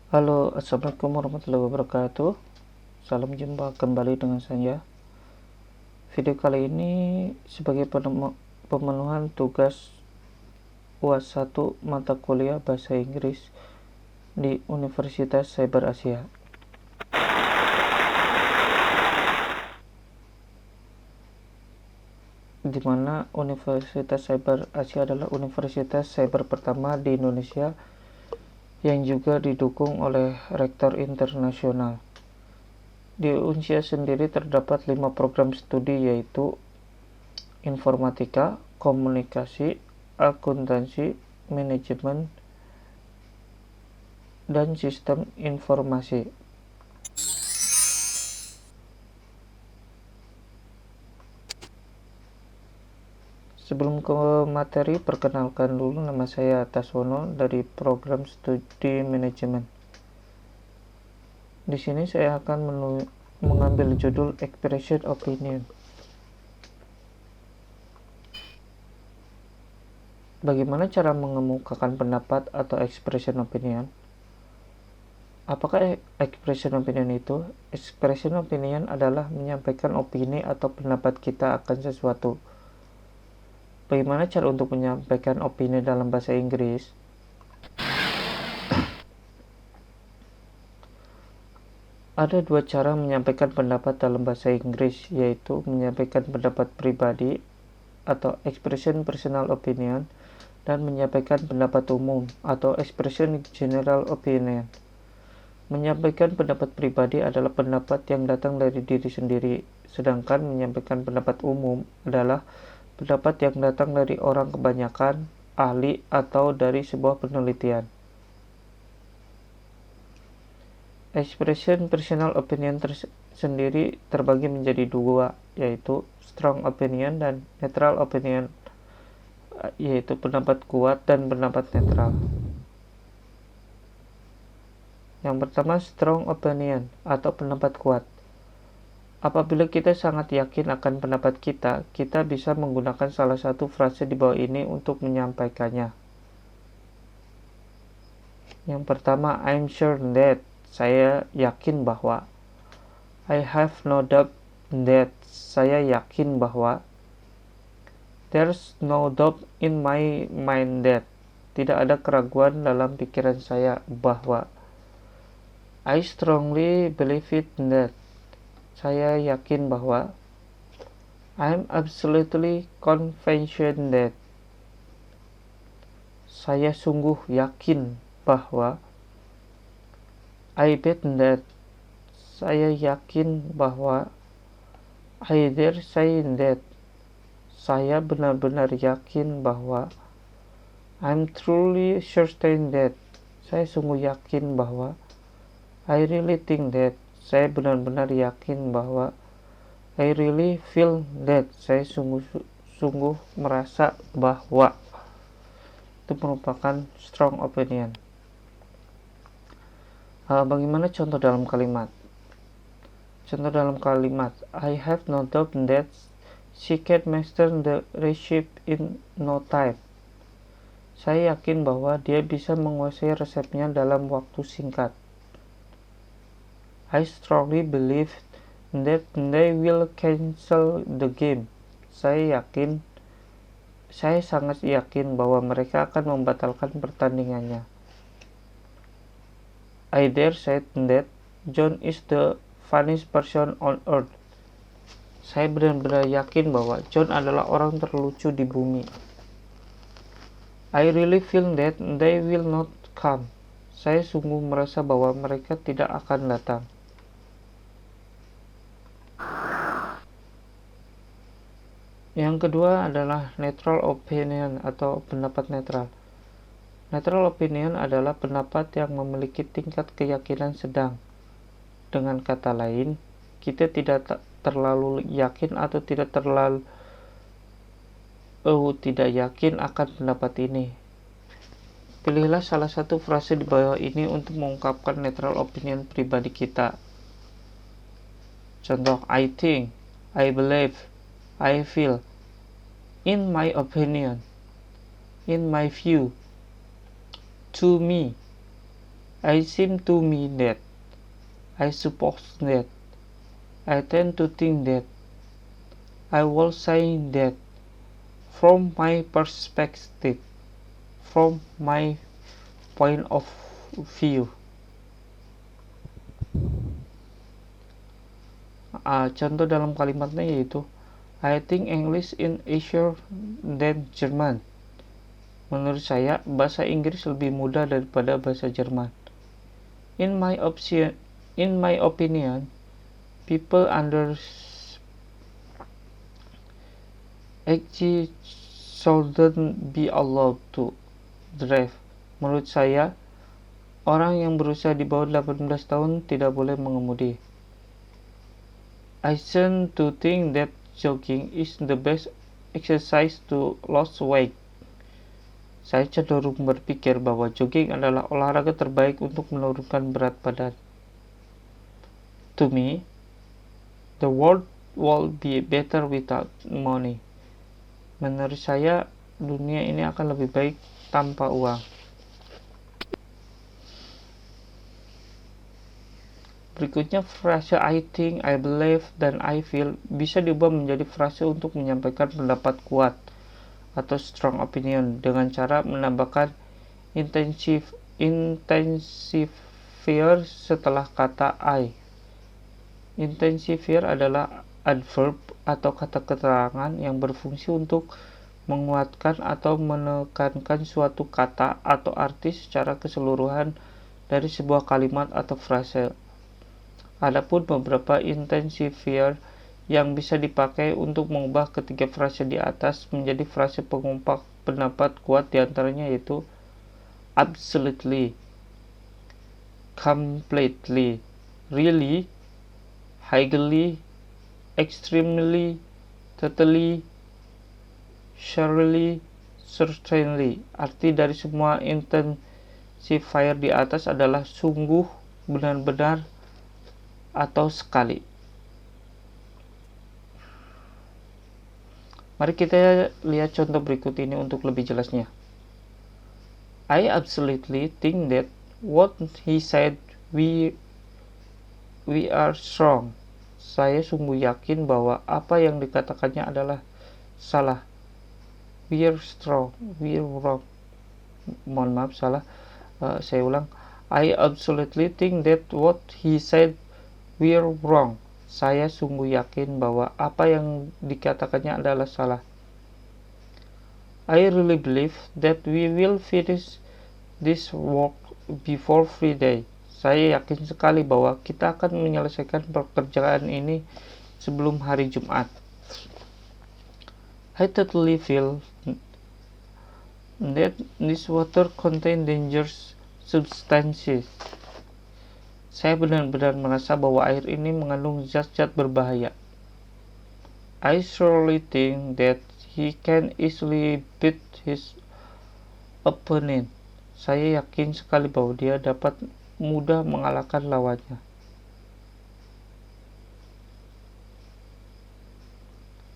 Halo, assalamualaikum warahmatullahi wabarakatuh. Salam jumpa kembali dengan saya. Video kali ini sebagai pemenuhan tugas UAS 1 mata kuliah Bahasa Inggris di Universitas Cyber Asia. Di mana Universitas Cyber Asia adalah universitas cyber pertama di Indonesia yang juga didukung oleh rektor internasional. Di Unsia sendiri terdapat 5 program studi, yaitu informatika, komunikasi, akuntansi, manajemen, dan sistem informasi. Sebelum ke materi, perkenalkan dulu, nama saya Taswono dari program studi manajemen. Di sini saya akan mengambil judul Expression Opinion. Bagaimana cara mengemukakan pendapat atau expression opinion? Apakah expression opinion itu? Expression opinion adalah menyampaikan opini atau pendapat kita akan sesuatu. Bagaimana cara untuk menyampaikan opini dalam bahasa Inggris? Ada dua cara menyampaikan pendapat dalam bahasa Inggris, yaitu menyampaikan pendapat pribadi atau expression personal opinion dan menyampaikan pendapat umum atau expression general opinion. Menyampaikan pendapat pribadi adalah pendapat yang datang dari diri sendiri, sedangkan menyampaikan pendapat umum adalah pendapat yang datang dari orang kebanyakan, ahli, atau dari sebuah penelitian. Expression personal opinion sendiri terbagi menjadi dua, yaitu strong opinion dan neutral opinion, yaitu pendapat kuat dan pendapat netral. Yang pertama, strong opinion atau pendapat kuat. Apabila kita sangat yakin akan pendapat kita, kita bisa menggunakan salah satu frase di bawah ini untuk menyampaikannya. Yang pertama, I'm sure that, saya yakin bahwa. I have no doubt that, saya yakin bahwa. There's no doubt in my mind that, tidak ada keraguan dalam pikiran saya bahwa. I strongly believe it that, saya yakin bahwa. I'm absolutely convinced that, saya sungguh yakin bahwa. I bet that, saya yakin bahwa. I dare say that, saya benar-benar yakin bahwa. I'm truly certain that, saya sungguh yakin bahwa. I really think that, saya benar-benar yakin bahwa. I really feel that, saya sungguh merasa bahwa. Itu merupakan strong opinion. Bagaimana contoh dalam kalimat? Contoh dalam kalimat, I have no doubt that she can master the recipe in no time. Saya yakin bahwa dia bisa menguasai resepnya dalam waktu singkat. I strongly believe that they will cancel the game. Saya sangat yakin bahwa mereka akan membatalkan pertandingannya. I dare say that John is the funniest person on earth. Saya benar-benar yakin bahwa John adalah orang terlucu di bumi. I really feel that they will not come. Saya sungguh merasa bahwa mereka tidak akan datang. Yang kedua adalah neutral opinion atau pendapat netral. Neutral opinion adalah pendapat yang memiliki tingkat keyakinan sedang. Dengan kata lain, kita tidak terlalu yakin atau tidak yakin akan pendapat ini. Pilihlah salah satu frase di bawah ini untuk mengungkapkan neutral opinion pribadi kita. Contoh, I think, I believe, I feel, in my opinion, in my view, to me, I seem to me that, I suppose that, I tend to think that, I will say that, from my perspective, from my point of view. Contoh dalam kalimatnya yaitu I think English is easier than German. Menurut saya, bahasa Inggris lebih mudah daripada bahasa Jerman. In my opinion, people actually shouldn't be allowed to drive. Menurut saya, orang yang berusia di bawah 18 tahun tidak boleh mengemudi. I tend to think that jogging is the best exercise to lose weight. Saya cenderung berpikir bahwa jogging adalah olahraga terbaik untuk menurunkan berat badan. To me, the world will be better without money. Menurut saya, dunia ini akan lebih baik tanpa uang. Berikutnya, frase I think, I believe, dan I feel bisa diubah menjadi frase untuk menyampaikan pendapat kuat atau strong opinion dengan cara menambahkan intensifier setelah kata I. Intensifier adalah adverb atau kata keterangan yang berfungsi untuk menguatkan atau menekankan suatu kata atau arti secara keseluruhan dari sebuah kalimat atau frase. Adapun beberapa intensifier yang bisa dipakai untuk mengubah ketiga frase di atas menjadi frase pengungkap pendapat kuat, diantaranya yaitu absolutely, completely, really, highly, extremely, totally, surely, certainly. Arti dari semua intensifier di atas adalah sungguh, benar-benar, atau sekali. Mari kita lihat contoh berikut ini untuk lebih jelasnya. I absolutely think that what he said we are strong. Saya sungguh yakin bahwa apa yang dikatakannya adalah salah. We are strong. We are wrong. Mohon maaf, salah. Saya ulang. I absolutely think that what he said we're wrong. Saya sungguh yakin bahwa apa yang dikatakannya adalah salah. I really believe that we will finish this work before Friday. Saya yakin sekali bahwa kita akan menyelesaikan pekerjaan ini sebelum hari Jumat. I totally feel that this water contains dangerous substances. Saya benar-benar merasa bahwa air ini mengandung zat-zat berbahaya. I surely think that he can easily beat his opponent. Saya yakin sekali bahwa dia dapat mudah mengalahkan lawannya.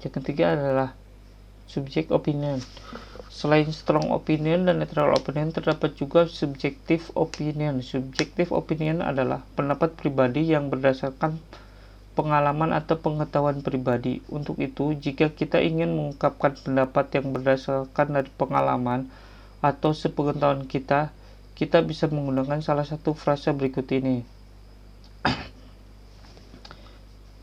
Yang ketiga adalah subject opinion. Selain strong opinion dan neutral opinion, terdapat juga subjective opinion. Subjective opinion adalah pendapat pribadi yang berdasarkan pengalaman atau pengetahuan pribadi. Untuk itu, jika kita ingin mengungkapkan pendapat yang berdasarkan dari pengalaman atau sepengetahuan kita, kita bisa menggunakan salah satu frasa berikut ini.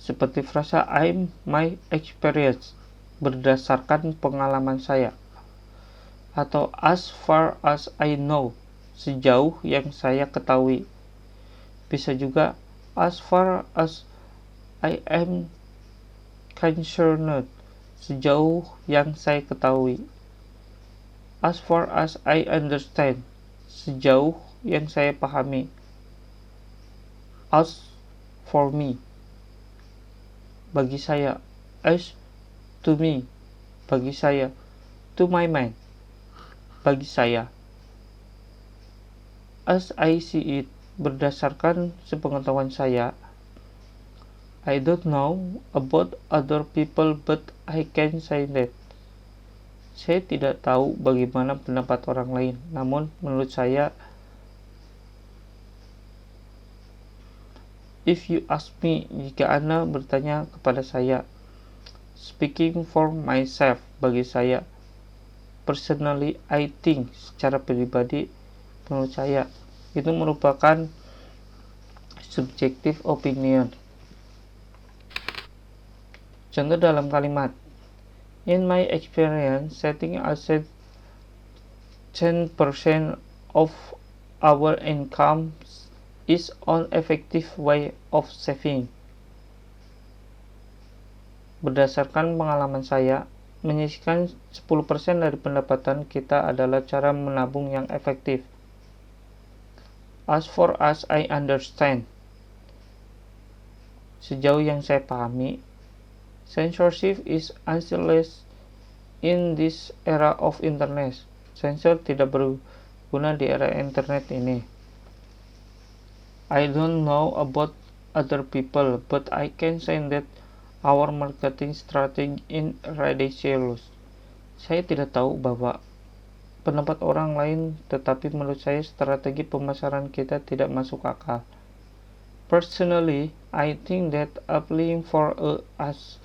Seperti frasa I'm my experience, berdasarkan pengalaman saya. Atau as far as I know, sejauh yang saya ketahui. Bisa juga as far as I am concerned, sejauh yang saya ketahui. As far as I understand, sejauh yang saya pahami. As for me, bagi saya. As to me, bagi saya. To my mind, bagi saya. As I see it, berdasarkan sepengetahuan saya. I don't know about other people, but I can say that. Saya tidak tahu bagaimana pendapat orang lain, namun menurut saya If you ask me, jika Anda bertanya kepada saya. Speaking for myself, bagi saya. Personally, I think, secara pribadi, menurut saya, itu merupakan subjective opinion. Contoh dalam kalimat, in my experience, setting aside 10% of our income is an effective way of saving. Berdasarkan pengalaman saya, menyisihkan 10% dari pendapatan kita adalah cara menabung yang efektif. As far as I understand, sejauh yang saya pahami, censorship is useless in this era of internet. Sensor tidak berguna di era internet ini. I don't know about other people, but I can say that our marketing strategy in ridiculous. Saya tidak tahu bahwa pendapat orang lain, tetapi menurut saya strategi pemasaran kita tidak masuk akal. Personally, I think that applying for a as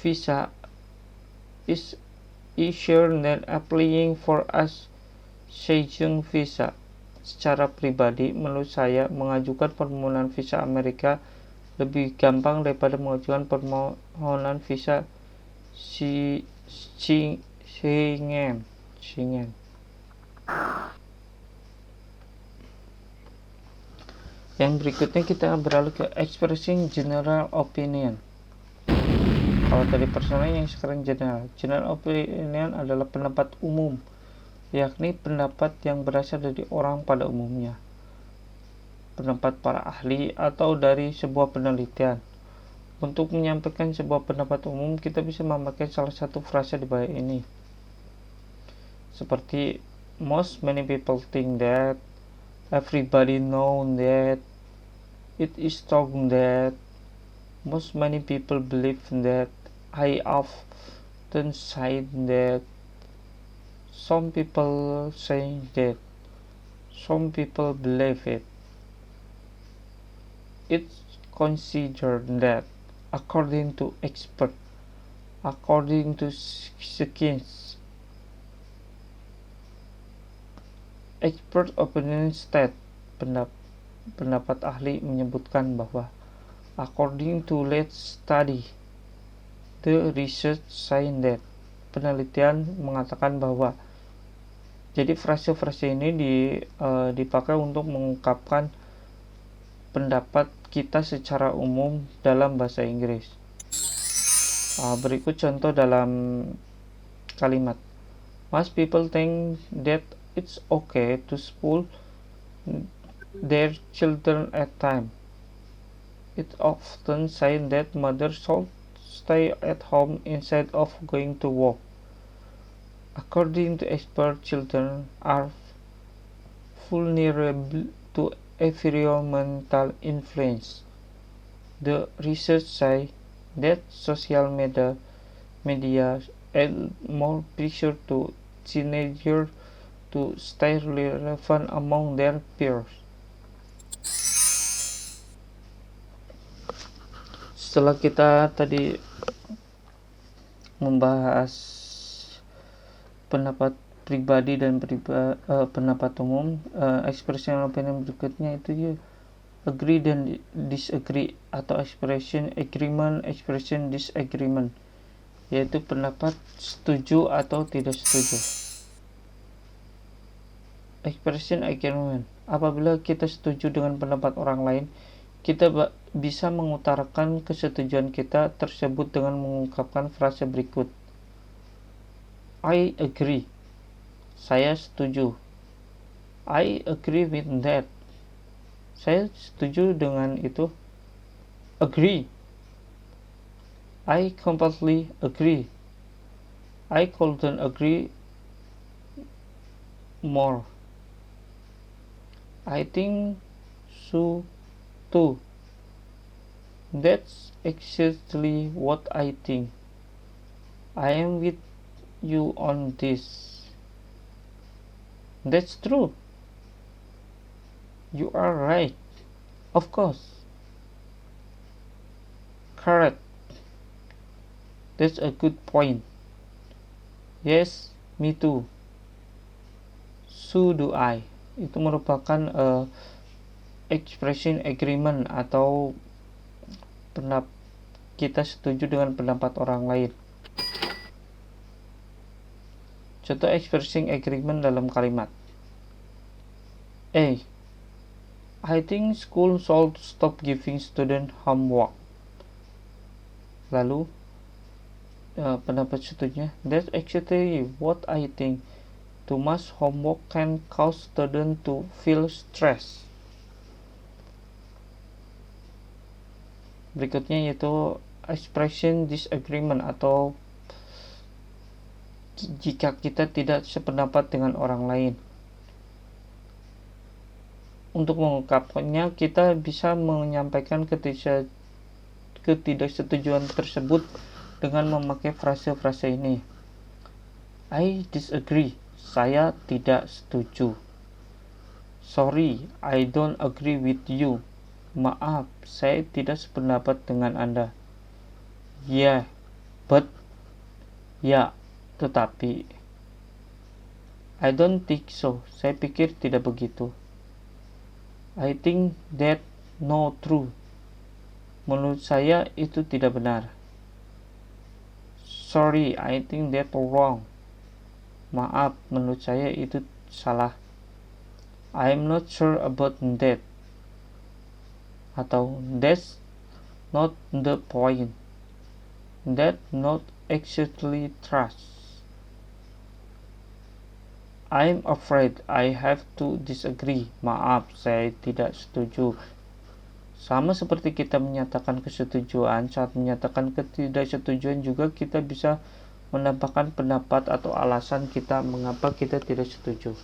visa is easier than applying for as Schengen visa. Secara pribadi, menurut saya mengajukan permohonan visa Amerika lebih gampang daripada mengajukan permohonan visa Schengen. Yang berikutnya kita beralih ke expressing general opinion. Kalau tadi personal, yang sekarang general. General opinion adalah pendapat umum, yakni pendapat yang berasal dari orang pada umumnya, pendapat para ahli, atau dari sebuah penelitian. Untuk menyampaikan sebuah pendapat umum, kita bisa memakai salah satu frasa di bawah ini. Seperti, most many people think that, everybody know that, it is talk that, most many people believe that, I often say that, some people say that, some people believe it. It's considered that, according to expert, according to skins. Expert opinion state, pendapat ahli menyebutkan bahwa, according to let's study, the research say that, penelitian mengatakan bahwa. Jadi frase-frase ini dipakai untuk mengungkapkan pendapat kita secara umum dalam bahasa Inggris. Berikut contoh dalam kalimat. Most people think that it's okay to spoil their children at time. It's often said that mothers should stay at home instead of going to work. According to experts, children are vulnerable to environmental influence. The research says that social media add more pressure to teenagers to stay relevant among their peers. Setelah kita tadi membahas pendapat pribadi dan pendapat umum, expression opinion berikutnya itu ya, agree dan disagree, atau expression agreement, expression disagreement, yaitu pendapat setuju atau tidak setuju. Expression agreement, apabila kita setuju dengan pendapat orang lain, kita bisa mengutarakan kesetujuan kita tersebut dengan mengungkapkan frasa berikut. I agree. Saya setuju. I agree with that. Saya setuju dengan itu. Agree. I completely agree. I couldn't agree more. I think so too. That's exactly what I think. I am with you on this. That's true. You are right. Of course. Correct. That's a good point. Yes, me too. So do I. Itu merupakan expression agreement atau kita setuju dengan pendapat orang lain. Contoh expressing agreement dalam kalimat. A. I think school should stop giving student homework. Lalu pendapat setujunya, that's actually what I think. Too much homework can cause students to feel stress. Berikutnya yaitu expression disagreement atau jika kita tidak sependapat dengan orang lain. Untuk mengungkapkannya, kita bisa menyampaikan ketidaksetujuan tersebut dengan memakai frase-frase ini. I disagree. Saya tidak setuju. Sorry, I don't agree with you. Maaf, saya tidak sependapat dengan Anda. Yeah, but. Ya, tetapi. I don't think so. Saya pikir tidak begitu. I think that no true. Menurut saya itu tidak benar. Sorry, I think that wrong. Maaf, menurut saya itu salah. I'm not sure about that. Atau that's not the point. That not actually trust. I'm afraid I have to disagree. Maaf, saya tidak setuju. Sama seperti kita menyatakan kesetujuan, saat menyatakan ketidaksetujuan juga kita bisa menambahkan pendapat atau alasan kita mengapa kita tidak setuju.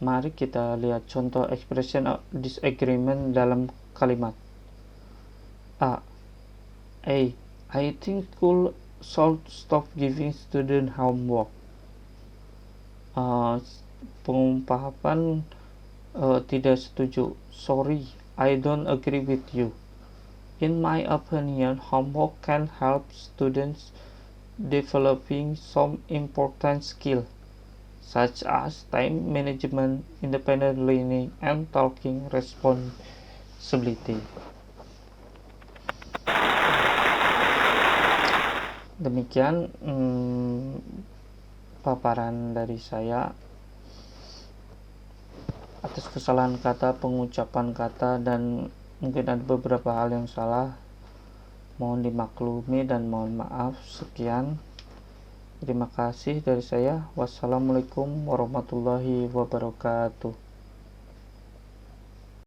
Mari kita lihat contoh expression of disagreement dalam kalimat. A. I think school should stop giving student homework. Pengungkapan tidak setuju. Sorry, I don't agree with you. In my opinion, homework can help students developing some important skill, such as time management, independent learning, and talking responsibility. Demikian paparan dari saya. Atas kesalahan kata, pengucapan kata, dan mungkin ada beberapa hal yang salah, mohon dimaklumi dan mohon maaf. Sekian, terima kasih dari saya. Wassalamualaikum warahmatullahi wabarakatuh.